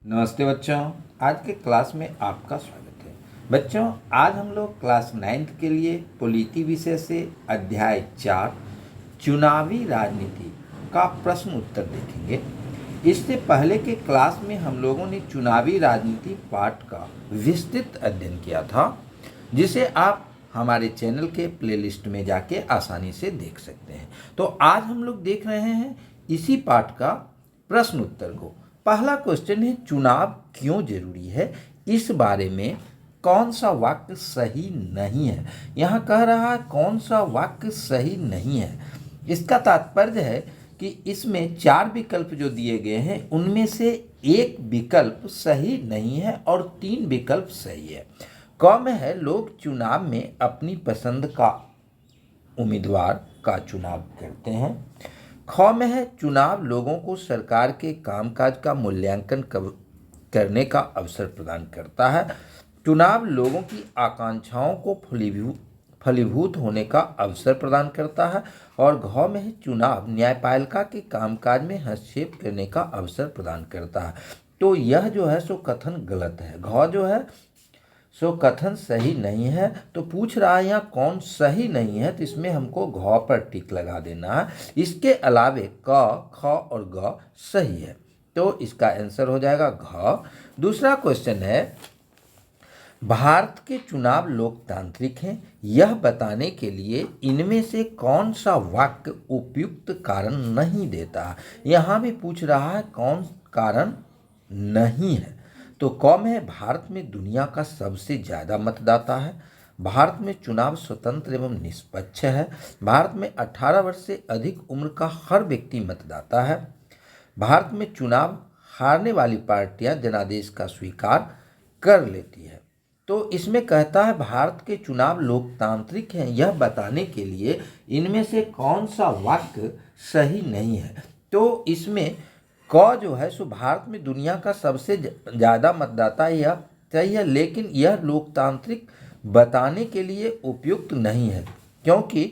नमस्ते बच्चों। आज के क्लास में आपका स्वागत है। बच्चों, आज हम लोग क्लास 9th के लिए पॉलिटी विषय से अध्याय 4 चुनावी राजनीति का प्रश्न उत्तर देखेंगे। इससे पहले के क्लास में हम लोगों ने चुनावी राजनीति पाठ का विस्तृत अध्ययन किया था, जिसे आप हमारे चैनल के प्लेलिस्ट में जाके आसानी से देख सकते हैं। तो आज हम लोग देख रहे हैं इसी पाठ का प्रश्न उत्तर को। पहला क्वेश्चन है, चुनाव क्यों जरूरी है? इस बारे में कौन सा वाक्य सही नहीं है? यहाँ कह रहा है कौन सा वाक्य सही नहीं है। इसका तात्पर्य है कि इसमें 4 विकल्प जो दिए गए हैं उनमें से एक विकल्प सही नहीं है और 3 विकल्प सही है। क में है, लोग चुनाव में अपनी पसंद का उम्मीदवार का चुनाव करते हैं। ख में है, चुनाव लोगों को सरकार के कामकाज का मूल्यांकन करने का अवसर प्रदान करता है। चुनाव लोगों की आकांक्षाओं को फलीभूत होने का अवसर प्रदान करता है। और घ में है, चुनाव न्यायपालिका के कामकाज में हस्तक्षेप करने का अवसर प्रदान करता है। तो यह जो है सो कथन गलत है। घ जो है सो कथन सही नहीं है। तो पूछ रहा है यहाँ कौन सही नहीं है, तो इसमें हमको घ पर टिक लगा देना है। इसके अलावे क, ख और ग सही है, तो इसका आंसर हो जाएगा घ। दूसरा क्वेश्चन है, भारत के चुनाव लोकतांत्रिक हैं, यह बताने के लिए इनमें से कौन सा वाक्य उपयुक्त कारण नहीं देता? यहाँ भी पूछ रहा है कौन कारण नहीं है। तो क में है, भारत में दुनिया का सबसे ज़्यादा मतदाता है। भारत में चुनाव स्वतंत्र एवं निष्पक्ष है। भारत में 18 वर्ष से अधिक उम्र का हर व्यक्ति मतदाता है। भारत में चुनाव हारने वाली पार्टियां जनादेश का स्वीकार कर लेती है। तो इसमें कहता है भारत के चुनाव लोकतांत्रिक हैं, यह बताने के लिए इनमें से कौन सा वाक्य सही नहीं है। तो इसमें क जो है सो भारत में दुनिया का सबसे ज़्यादा मतदाता यह सही है, लेकिन यह लोकतांत्रिक बताने के लिए उपयुक्त नहीं है, क्योंकि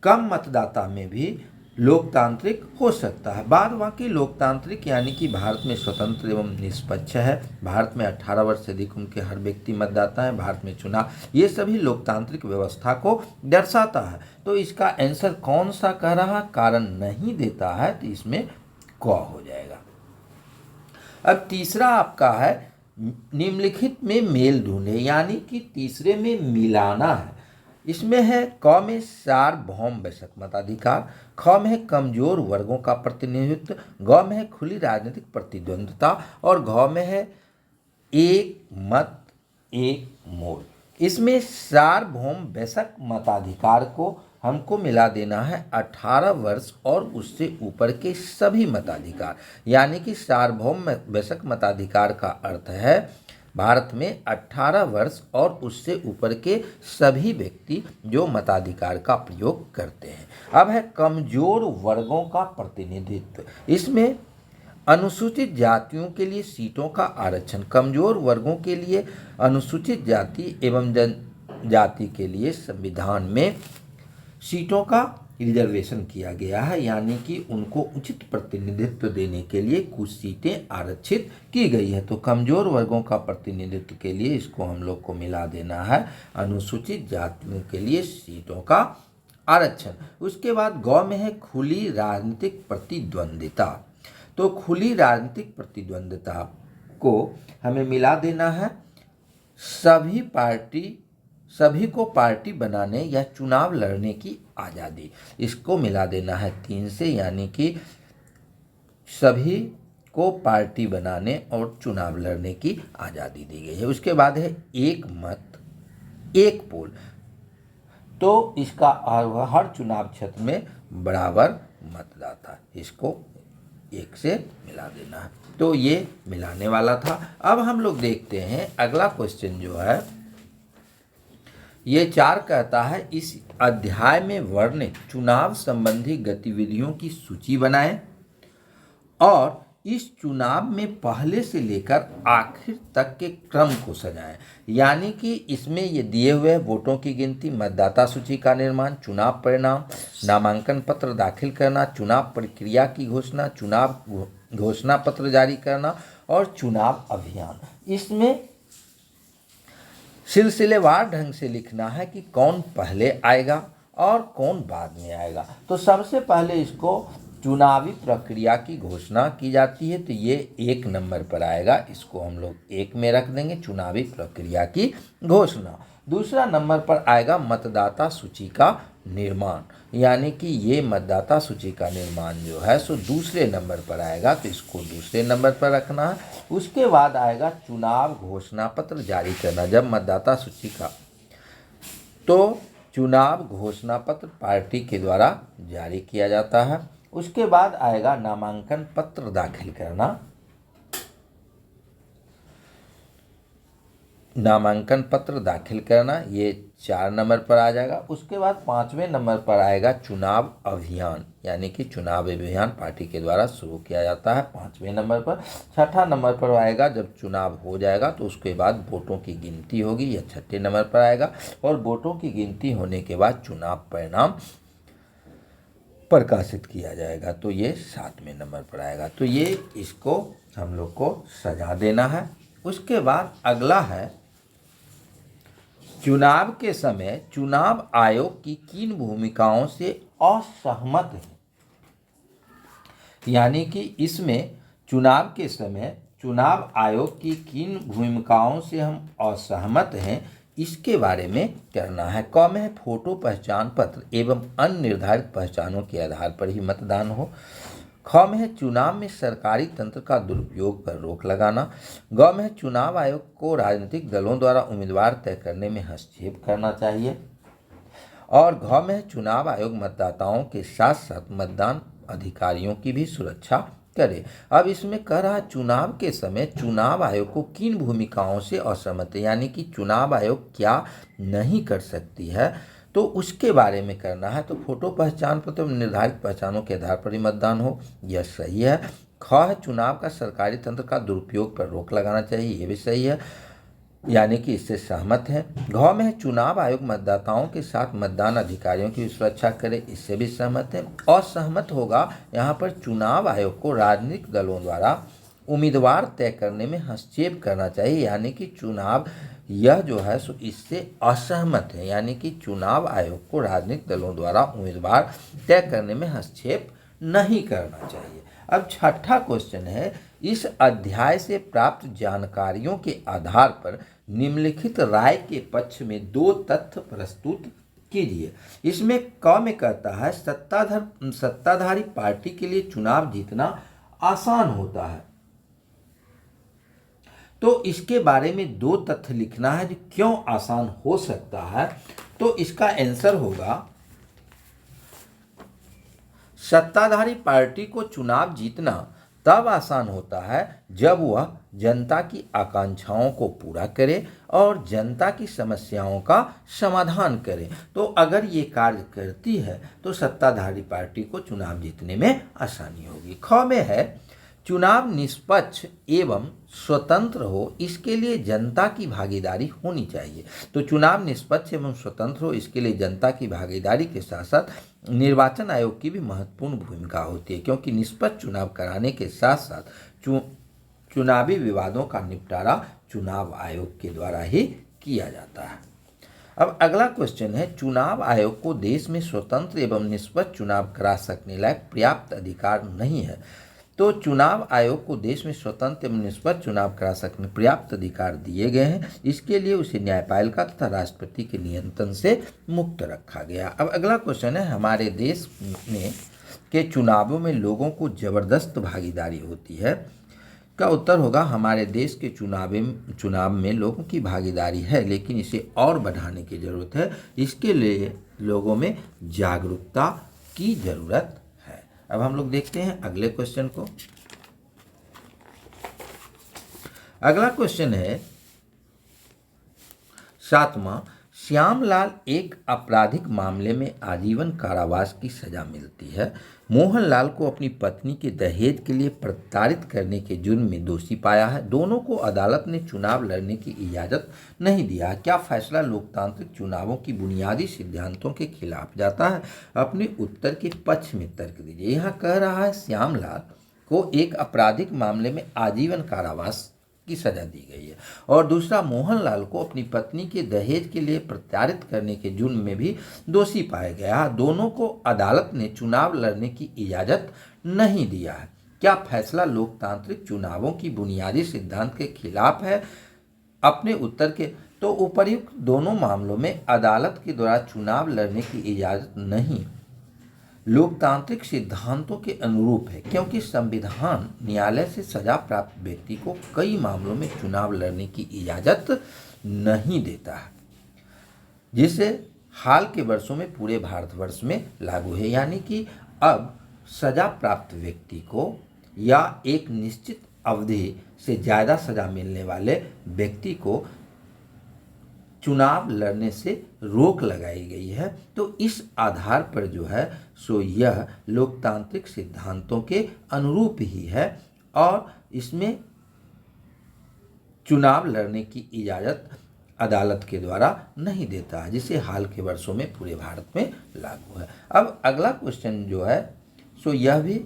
कम मतदाता में भी लोकतांत्रिक हो सकता है। बाद बाकी लोकतांत्रिक यानी कि भारत में स्वतंत्र एवं निष्पक्ष है, भारत में 18 वर्ष से अधिक उम्र के हर व्यक्ति मतदाता है, भारत में चुनाव, ये सभी लोकतांत्रिक व्यवस्था को दर्शाता है। तो इसका आंसर कौन सा कह रहा, कारण नहीं देता है, तो इसमें क हो जाएगा। अब तीसरा आपका है, निम्नलिखित में मेल ढूंढे, यानी कि तीसरे में मिलाना है। इसमें है क में सार्वभौम वयस्क मताधिकार, ख में है कमजोर वर्गों का प्रतिनिधित्व, ग में है खुली राजनीतिक प्रतिद्वंद्विता और घ में है एक मत एक मोल। इसमें सार्वभौम वयस्क मताधिकार को हमको मिला देना है 18 वर्ष और उससे ऊपर के सभी मताधिकार, यानी कि सार्वभौम वयस्क मताधिकार का अर्थ है भारत में 18 वर्ष और उससे ऊपर के सभी व्यक्ति जो मताधिकार का प्रयोग करते हैं। अब है कमजोर वर्गों का प्रतिनिधित्व। इसमें अनुसूचित जातियों के लिए सीटों का आरक्षण, कमजोर वर्गों के लिए अनुसूचित जाति एवं जनजाति के लिए संविधान में सीटों का रिजर्वेशन किया गया है, यानी कि उनको उचित प्रतिनिधित्व देने के लिए कुछ सीटें आरक्षित की गई है। तो कमजोर वर्गों का प्रतिनिधित्व के लिए इसको हम लोग को मिला देना है अनुसूचित जातियों के लिए सीटों का आरक्षण। उसके बाद ग में है खुली राजनीतिक प्रतिद्वंदिता। तो खुली राजनीतिक प्रतिद्वंदिता को हमें मिला देना है सभी को पार्टी बनाने या चुनाव लड़ने की आज़ादी। इसको मिला देना है 3 से, यानी कि सभी को पार्टी बनाने और चुनाव लड़ने की आज़ादी दी गई है। उसके बाद है एक मत एक पोल। तो इसका हर चुनाव क्षेत्र में बराबर मतदाता, इसको 1 से मिला देना है। तो ये मिलाने वाला था। अब हम लोग देखते हैं अगला क्वेश्चन जो है, ये 4 कहता है, इस अध्याय में वर्णित चुनाव संबंधी गतिविधियों की सूची बनाएं और इस चुनाव में पहले से लेकर आखिर तक के क्रम को सजाएं। यानी कि इसमें ये दिए हुए वोटों की गिनती, मतदाता सूची का निर्माण, चुनाव परिणाम, नामांकन पत्र दाखिल करना, चुनाव प्रक्रिया की घोषणा, चुनाव घोषणा पत्र जारी करना और चुनाव अभियान। इसमें सिलसिलेवार ढंग से लिखना है कि कौन पहले आएगा और कौन बाद में आएगा। तो सबसे पहले इसको चुनावी प्रक्रिया की घोषणा की जाती है, तो ये 1 नंबर पर आएगा, इसको हम लोग 1 में रख देंगे, चुनावी प्रक्रिया की घोषणा। दूसरा नंबर पर आएगा मतदाता सूची का निर्माण, यानी कि ये मतदाता सूची का निर्माण जो है सो दूसरे नंबर पर आएगा, तो इसको दूसरे नंबर पर रखना है। उसके बाद आएगा चुनाव घोषणा पत्र जारी करना। जब मतदाता सूची का तो चुनाव घोषणा पत्र पार्टी के द्वारा जारी किया जाता है। उसके बाद आएगा नामांकन पत्र दाखिल करना। नामांकन पत्र दाखिल करना ये 4 नंबर पर आ जाएगा। उसके बाद 5वें नंबर पर आएगा चुनाव अभियान, यानी कि चुनाव अभियान पार्टी के द्वारा शुरू किया जाता है 5वें नंबर पर। 6ठा नंबर पर आएगा जब चुनाव हो जाएगा तो उसके बाद वोटों की गिनती होगी, यह 6ठे नंबर पर आएगा। और वोटों की गिनती होने के बाद चुनाव परिणाम प्रकाशित किया जाएगा, तो ये 7वें नंबर पर आएगा। तो ये इसको हम लोग को सजा देना है। उसके बाद अगला है चुनाव के समय चुनाव आयोग की किन भूमिकाओं से असहमत है, यानी कि इसमें चुनाव के समय चुनाव आयोग की किन भूमिकाओं से हम असहमत हैं इसके बारे में करना है। क में फोटो पहचान पत्र एवं अन्य निर्धारित पहचानों के आधार पर ही मतदान हो। ख में है चुनाव में सरकारी तंत्र का दुरुपयोग पर रोक लगाना। ग में है चुनाव आयोग को राजनीतिक दलों द्वारा उम्मीदवार तय करने में हस्तक्षेप करना चाहिए। और घ में है चुनाव आयोग मतदाताओं के साथ साथ मतदान अधिकारियों की भी सुरक्षा करे। अब इसमें कह रहा है चुनाव के समय चुनाव आयोग को किन भूमिकाओं से असहमत है, यानी कि चुनाव आयोग क्या नहीं कर सकती है, तो उसके बारे में करना है। तो फोटो पहचान पत्र निर्धारित पहचानों के आधार पर ही मतदान हो, यह सही है। ख है चुनाव का सरकारी तंत्र का दुरुपयोग पर रोक लगाना चाहिए, ये भी सही है, यानी कि इससे सहमत है। घ में है चुनाव आयोग मतदाताओं के साथ मतदान अधिकारियों की सुरक्षा करे, इससे भी सहमत है। असहमत होगा यहाँ पर चुनाव आयोग को राजनीतिक दलों द्वारा उम्मीदवार तय करने में हस्तक्षेप करना चाहिए, यानी कि चुनाव यह जो है सो इससे असहमत है, यानी कि चुनाव आयोग को राजनीतिक दलों द्वारा उम्मीदवार तय करने में हस्तक्षेप नहीं करना चाहिए। अब 6ठा क्वेश्चन है, इस अध्याय से प्राप्त जानकारियों के आधार पर निम्नलिखित राय के पक्ष में 2 तथ्य प्रस्तुत कीजिए। इसमें क में कहता है सत्ताधारी पार्टी के लिए चुनाव जीतना आसान होता है, तो इसके बारे में 2 तथ्य लिखना है जो क्यों आसान हो सकता है। तो इसका आंसर होगा सत्ताधारी पार्टी को चुनाव जीतना तब आसान होता है जब वह जनता की आकांक्षाओं को पूरा करे और जनता की समस्याओं का समाधान करे। तो अगर ये कार्य करती है तो सत्ताधारी पार्टी को चुनाव जीतने में आसानी होगी। ख में है चुनाव निष्पक्ष एवं स्वतंत्र हो, इसके लिए जनता की भागीदारी होनी चाहिए। तो चुनाव निष्पक्ष एवं स्वतंत्र हो, इसके लिए जनता की भागीदारी के साथ साथ निर्वाचन आयोग की भी महत्वपूर्ण भूमिका होती है, क्योंकि निष्पक्ष चुनाव कराने के साथ साथ चुनावी विवादों का निपटारा चुनाव आयोग के द्वारा ही किया जाता है। अब अगला क्वेश्चन है, चुनाव आयोग को देश में स्वतंत्र एवं निष्पक्ष चुनाव करा सकने लायक पर्याप्त अधिकार नहीं है। तो चुनाव आयोग को देश में स्वतंत्र एवं निष्पक्ष चुनाव करा सकने पर्याप्त अधिकार दिए गए हैं, इसके लिए उसे न्यायपालिका तथा राष्ट्रपति के नियंत्रण से मुक्त रखा गया। अब अगला क्वेश्चन है, हमारे देश में के चुनावों में लोगों को जबरदस्त भागीदारी होती है। का उत्तर होगा हमारे देश के चुनाव में लोगों की भागीदारी है, लेकिन इसे और बढ़ाने की जरूरत है। इसके लिए लोगों में जागरूकता की जरूरत है। अब हम लोग देखते हैं अगले क्वेश्चन को। अगला क्वेश्चन है 7वां, श्यामलाल एक आपराधिक मामले में आजीवन कारावास की सजा मिलती है। मोहनलाल को अपनी पत्नी के दहेज के लिए प्रताड़ित करने के जुर्म में दोषी पाया है। दोनों को अदालत ने चुनाव लड़ने की इजाज़त नहीं दिया। क्या फैसला लोकतांत्रिक चुनावों की बुनियादी सिद्धांतों के खिलाफ जाता है? अपने उत्तर के पक्ष में तर्क दीजिए। यहाँ कह रहा है श्यामलाल को एक आपराधिक मामले में आजीवन कारावास की सजा दी गई है और दूसरा मोहनलाल को अपनी पत्नी के दहेज के लिए प्रताड़ित करने के जुर्म में भी दोषी पाया गया। दोनों को अदालत ने चुनाव लड़ने की इजाजत नहीं दिया है। क्या फैसला लोकतांत्रिक चुनावों की बुनियादी सिद्धांत के खिलाफ है? अपने उत्तर के तो उपर्युक्त दोनों मामलों में अदालत के द्वारा चुनाव लड़ने की इजाजत नहीं लोकतांत्रिक सिद्धांतों के अनुरूप है, क्योंकि संविधान न्यायालय से सजा प्राप्त व्यक्ति को कई मामलों में चुनाव लड़ने की इजाजत नहीं देता है, जिसे हाल के वर्षों में पूरे भारतवर्ष में लागू है। यानी कि अब सजा प्राप्त व्यक्ति को या एक निश्चित अवधि से ज़्यादा सजा मिलने वाले व्यक्ति को चुनाव लड़ने से रोक लगाई गई है। तो इस आधार पर जो है सो यह लोकतांत्रिक सिद्धांतों के अनुरूप ही है और इसमें चुनाव लड़ने की इजाज़त अदालत के द्वारा नहीं देता है, जिसे हाल के वर्षों में पूरे भारत में लागू है। अब अगला क्वेश्चन जो है सो यह भी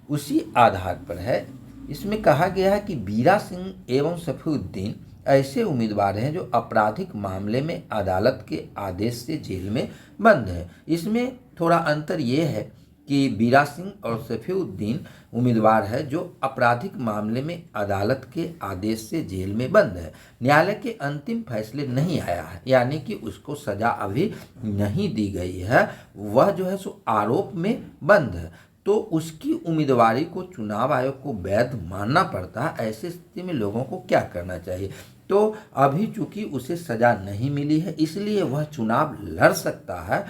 उसी आधार पर है। इसमें कहा गया है कि बीरा सिंह एवं सफीउद्दीन ऐसे उम्मीदवार हैं जो आपराधिक मामले में अदालत के आदेश से जेल में बंद हैं। इसमें थोड़ा अंतर ये है कि बीरा सिंह और सफीउद्दीन उम्मीदवार है जो आपराधिक मामले में अदालत के आदेश से जेल में बंद है। न्यायालय के अंतिम फैसले नहीं आया है, यानी कि उसको सजा अभी नहीं दी गई है, वह जो है सो आरोप में बंद है, तो उसकी उम्मीदवारी को चुनाव आयोग को वैध मानना पड़ता है। ऐसी स्थिति में लोगों को क्या करना चाहिए? तो अभी चूंकि उसे सजा नहीं मिली है इसलिए वह चुनाव लड़ सकता है,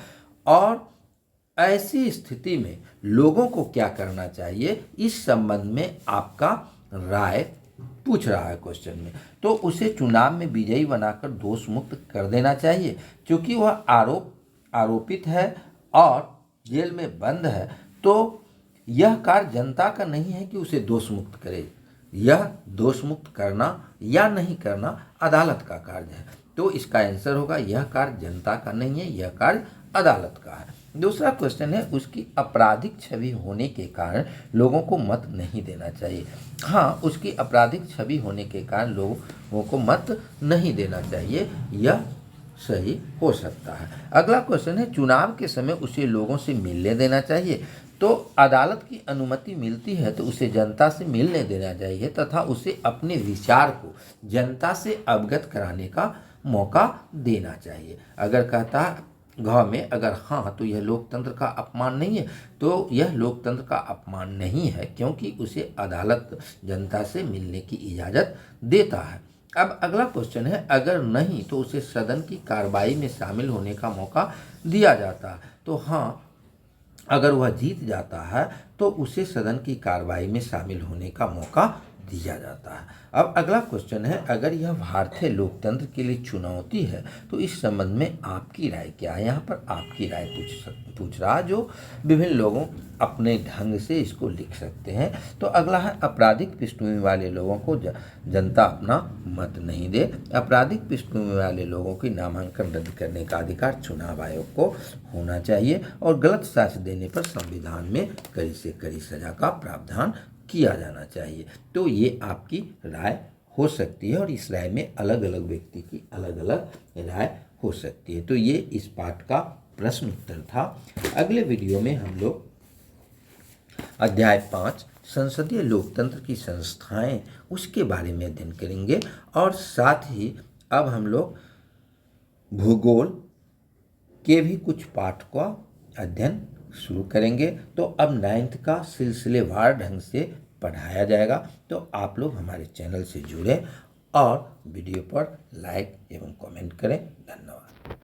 और ऐसी स्थिति में लोगों को क्या करना चाहिए इस संबंध में आपका राय पूछ रहा है क्वेश्चन में। तो उसे चुनाव में विजयी बनाकर दोष मुक्त कर देना चाहिए, क्योंकि वह आरोपित है और जेल में बंद है। तो यह कार्य जनता का नहीं है कि उसे दोष मुक्त करे, यह दोष मुक्त करना या नहीं करना अदालत का कार्य है। तो इसका आंसर होगा यह कार्य जनता का नहीं है, यह कार्य अदालत का है। दूसरा क्वेश्चन है उसकी आपराधिक छवि होने के कारण लोगों को मत नहीं देना चाहिए। हाँ, उसकी आपराधिक छवि होने के कारण लोगों को मत नहीं देना चाहिए, यह सही हो सकता है। अगला क्वेश्चन है चुनाव के समय उसे लोगों से मिलने देना चाहिए। तो अदालत की अनुमति मिलती है तो उसे जनता से मिलने देना चाहिए तथा उसे अपने विचार को जनता से अवगत कराने का मौका देना चाहिए। अगर कहता घ में अगर हाँ तो यह लोकतंत्र का अपमान नहीं है, तो यह लोकतंत्र का अपमान नहीं है, क्योंकि उसे अदालत जनता से मिलने की इजाज़त देता है। अब अगला क्वेश्चन है अगर नहीं तो उसे सदन की कार्रवाई में शामिल होने का मौका दिया जाता है। तो हाँ, अगर वह जीत जाता है तो उसे सदन की कार्रवाई में शामिल होने का मौका दिया जाता है। अब अगला क्वेश्चन है अगर यह भारतीय लोकतंत्र के लिए चुनौती है तो इस संबंध में आपकी राय क्या है? यहाँ पर आपकी राय पूछ रहा, जो विभिन्न लोगों अपने ढंग से इसको लिख सकते हैं। तो अगला है आपराधिक पृष्ठभूमि वाले लोगों को जनता अपना मत नहीं दे। आपराधिक पृष्ठभूमि वाले लोगों की नामांकन रद्द करने का अधिकार चुनाव आयोग को होना चाहिए और गलत साक्ष्य देने पर संविधान में कड़ी से कड़ी सजा का प्रावधान किया जाना चाहिए। तो ये आपकी राय हो सकती है और इस राय में अलग अलग व्यक्ति की अलग अलग राय हो सकती है। तो ये इस पाठ का प्रश्न उत्तर था। अगले वीडियो में हम लोग अध्याय 5 संसदीय लोकतंत्र की संस्थाएं उसके बारे में अध्ययन करेंगे और साथ ही अब हम लोग भूगोल के भी कुछ पाठ का अध्ययन शुरू करेंगे। तो अब 9th का सिलसिलेवार ढंग से पढ़ाया जाएगा। तो आप लोग हमारे चैनल से जुड़ें और वीडियो पर लाइक एवं कमेंट करें। धन्यवाद।